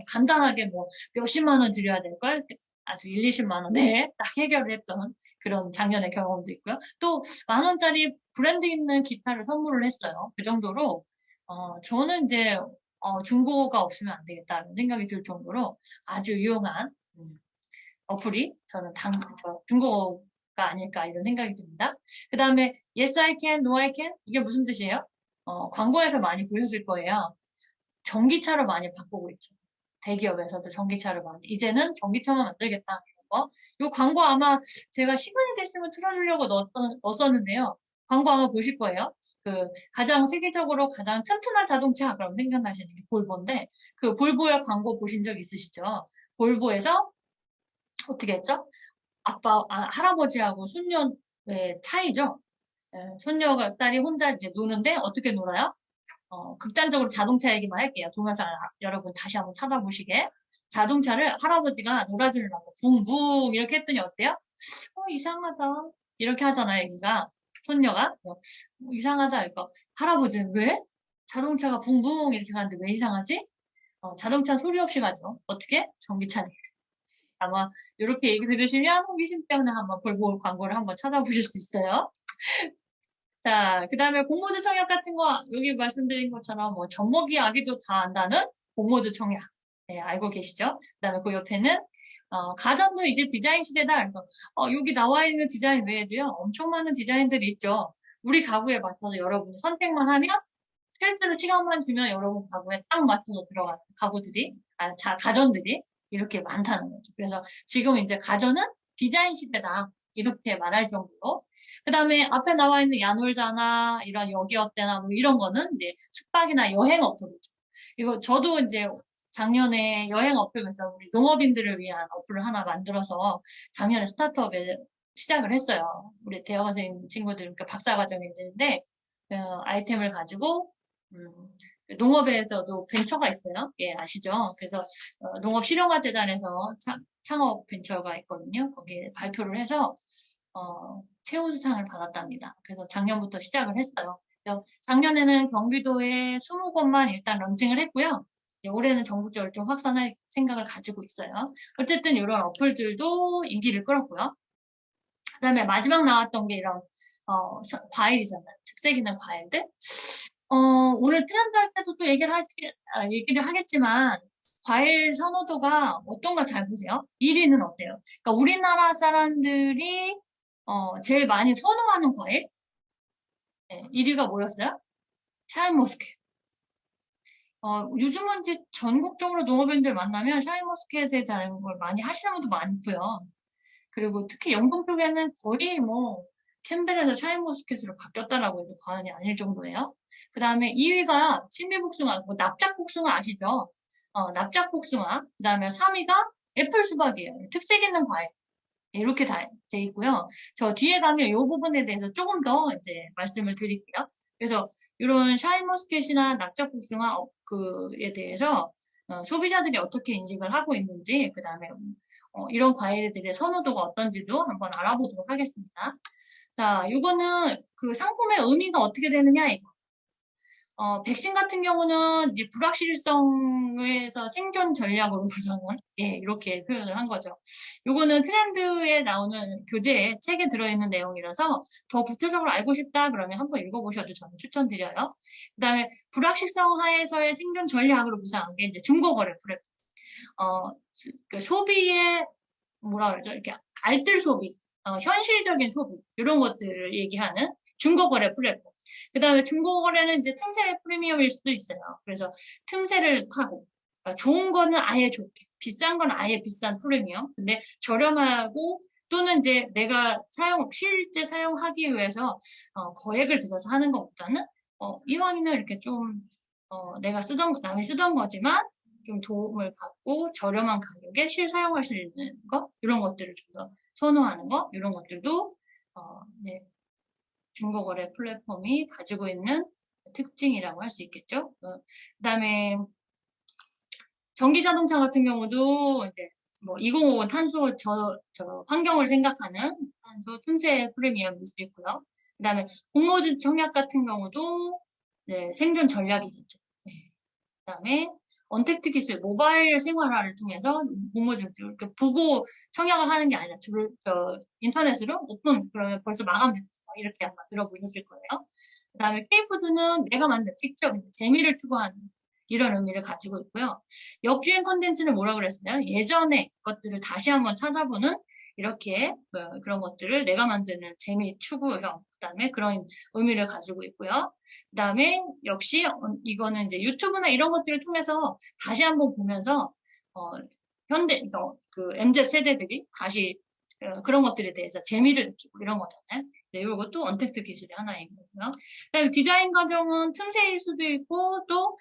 간단하게 뭐 몇십만 원 드려야 될 걸 아주 1, 20만 원에 딱 해결을 했던 그런 작년의 경험도 있고요. 또 10,000원짜리 브랜드 있는 기타를 선물을 했어요. 그 정도로 저는 이제 중고가 없으면 안 되겠다는 생각이 들 정도로 아주 유용한 어플이 저는 중고가 아닐까 이런 생각이 듭니다. 그 다음에 Yes I can, No I can 이게 무슨 뜻이에요? 광고에서 많이 보셨을 거예요. 전기차로 많이 바꾸고 있죠. 대기업에서도 전기차를 많이 이제는 전기차만 만들겠다 이런 거. 이 광고 아마 제가 시간이 됐으면 틀어주려고 넣었었는데요. 광고 아마 보실 거예요. 가장 세계적으로 가장 튼튼한 자동차 그럼 생각나시는 게 볼보인데 그 볼보의 광고 보신 적 있으시죠? 볼보에서 어떻게 했죠? 할아버지하고 손녀의 차이죠. 손녀가 딸이 혼자 이제 노는데 어떻게 놀아요? 극단적으로 자동차 얘기만 할게요. 동영상 여러분 다시 한번 찾아보시게. 자동차를 할아버지가 놀아주려고 붕붕 이렇게 했더니 어때요? 이상하다. 이렇게 하잖아요, 얘기가. 손녀가. 이상하다. 그러니까 할아버지는 왜? 자동차가 붕붕 이렇게 가는데 왜 이상하지? 자동차 소리 없이 가죠. 어떻게? 전기차니까. 아마 이렇게 얘기 들으시면 호기심 때문에 한번 볼보 광고를 한번 찾아보실 수 있어요. 자, 그 다음에 공모주 청약 같은 거, 여기 말씀드린 것처럼 뭐 젖먹이 아기도 다 안다는 공모주 청약. 네, 알고 계시죠? 그 다음에 그 옆에는, 가전도 이제 디자인 시대다. 그래서, 여기 나와 있는 디자인 외에도요, 엄청 많은 디자인들이 있죠. 우리 가구에 맞춰서 여러분이 선택만 하면, 실제로 시간만 주면 여러분 가구에 딱 맞춰서 들어가는 가구들이, 가전들이 이렇게 많다는 거죠. 그래서 지금 이제 가전은 디자인 시대다. 이렇게 말할 정도로. 그 다음에 앞에 나와 있는 야놀자나 이런 여기어때나 뭐 이런 거는 이제 숙박이나 여행 어플이죠. 이거 저도 이제 작년에 여행 어플에서 우리 농업인들을 위한 어플을 하나 만들어서 작년에 스타트업에 시작을 했어요. 우리 대학원생 친구들, 그러니까 박사과정이 있는데 아이템을 가지고 농업에서도 벤처가 있어요. 예, 아시죠? 그래서 농업실용화재단에서 창업 벤처가 있거든요. 거기에 발표를 해서 최우수상을 받았답니다. 그래서 작년부터 시작을 했어요. 작년에는 경기도에 20곳만 일단 런칭을 했고요. 올해는 전국적으로 좀 확산할 생각을 가지고 있어요. 어쨌든 이런 어플들도 인기를 끌었고요. 그 다음에 마지막 나왔던 게 이런 과일이잖아요. 특색 있는 과일들. 오늘 트렌드 할 때도 또 얘기를 하겠지만 과일 선호도가 어떤가 잘 보세요. 1위는 어때요? 그러니까 우리나라 사람들이 제일 많이 선호하는 과일? 네, 1위가 뭐였어요? 샤인머스켓. 요즘은 이제 전국적으로 농업인들 만나면 샤인머스켓에 대한 걸 많이 하시는 분도 많고요. 그리고 특히 영동 쪽에는 거의 뭐 캠벨에서 샤인머스켓으로 바뀌었다라고 해도 과언이 아닐 정도예요. 그 다음에 2위가 신비복숭아, 뭐 납작복숭아 아시죠? 납작복숭아. 그 다음에 3위가 애플수박이에요. 특색 있는 과일. 이렇게 다 돼 있고요. 저 뒤에 가면 이 부분에 대해서 조금 더 이제 말씀을 드릴게요. 그래서 이런 샤인머스켓이나 납작복숭아에 대해서 소비자들이 어떻게 인식을 하고 있는지, 그 다음에 이런 과일들의 선호도가 어떤지도 한번 알아보도록 하겠습니다. 자, 이거는 그 상품의 의미가 어떻게 되느냐, 이거. 백신 같은 경우는 이제 불확실성에서 생존 전략으로 구성은 이렇게 표현을 한 거죠. 요거는 트렌드에 나오는 교재에 책에 들어있는 내용이라서 더 구체적으로 알고 싶다 그러면 한번 읽어보셔도 저는 추천드려요. 그 다음에 불확실성 하에서의 생존 전략으로 구성한 게 이제 중고거래 플랫폼. 그 소비의 뭐라 그러죠? 이렇게 알뜰 소비. 현실적인 소비, 이런 것들을 얘기하는 중고거래 플랫폼. 그 다음에 중고거래는 이제 틈새 프리미엄일 수도 있어요. 그래서 틈새를 타고, 그러니까 좋은 거는 아예 좋게, 비싼 건 아예 비싼 프리미엄. 근데 저렴하고 또는 이제 내가 실제 사용하기 위해서 거액을 들여서 하는 것보다는 이왕이면 이렇게 좀 내가 남이 쓰던 거지만 좀 도움을 받고 저렴한 가격에 실사용할 수 있는 거 이런 것들을 좀 더 선호하는 거 이런 것들도 네, 중고거래 플랫폼이 가지고 있는 특징이라고 할 수 있겠죠. 그다음에 전기자동차 같은 경우도 이제 뭐 2050 탄소 환경을 생각하는 탄소 틈새 프리미엄일 수 있고요. 그다음에 공모주 청약 같은 경우도 네, 생존 전략이겠죠. 네. 그다음에 언택트 기술, 모바일 생활화를 통해서 공모주 이렇게 보고 청약을 하는 게 아니라 인터넷으로 오픈 그러면 벌써 마감됐다 이렇게 아마 들어보셨을 거예요. 그다음에 K푸드는 내가 만든 직접 재미를 추구하는 이런 의미를 가지고 있고요. 역주행 컨텐츠는 뭐라 그랬어요? 예전의 것들을 다시 한번 찾아보는 이렇게 그런 것들을 내가 만드는 재미 추구형 그다음에 그런 의미를 가지고 있고요. 그다음에 역시 이거는 이제 유튜브나 이런 것들을 통해서 다시 한번 보면서 그 MZ 세대들이 다시 그런 것들에 대해서 재미를 느끼고 이런 거잖아요. 네, 이것도 언택트 기술의 하나인 거고요. 그다음에 디자인 과정은 틈새일 수도 있고 또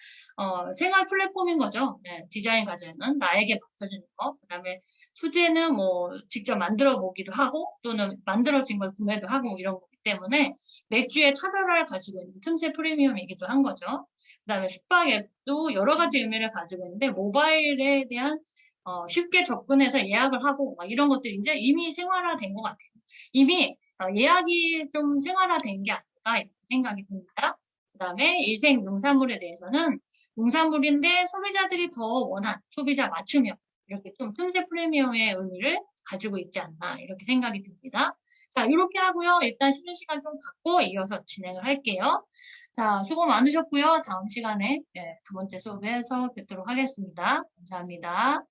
생활 플랫폼인 거죠. 네, 디자인 과정은 나에게 맡겨주는 거. 그다음에 수제는 뭐 직접 만들어 보기도 하고 또는 만들어진 걸 구매도 하고 이런 거기 때문에 맥주의 차별화를 가지고 있는 틈새 프리미엄이기도 한 거죠. 그다음에 숙박앱도 여러 가지 의미를 가지고 있는데 모바일에 대한 쉽게 접근해서 예약을 하고 막 이런 것들이 이제 이미 생활화된 것 같아요. 이미 예약이 좀 생활화된 게 아닐까 이렇게 생각이 듭니다. 그다음에 일생 농산물에 대해서는 농산물인데 소비자들이 더 원한 소비자 맞춤형 이렇게 좀 틈새 프리미엄의 의미를 가지고 있지 않나 이렇게 생각이 듭니다. 자, 이렇게 하고요. 일단 쉬는 시간 좀 갖고 이어서 진행을 할게요. 자, 수고 많으셨고요. 다음 시간에 두 번째 수업에서 뵙도록 하겠습니다. 감사합니다.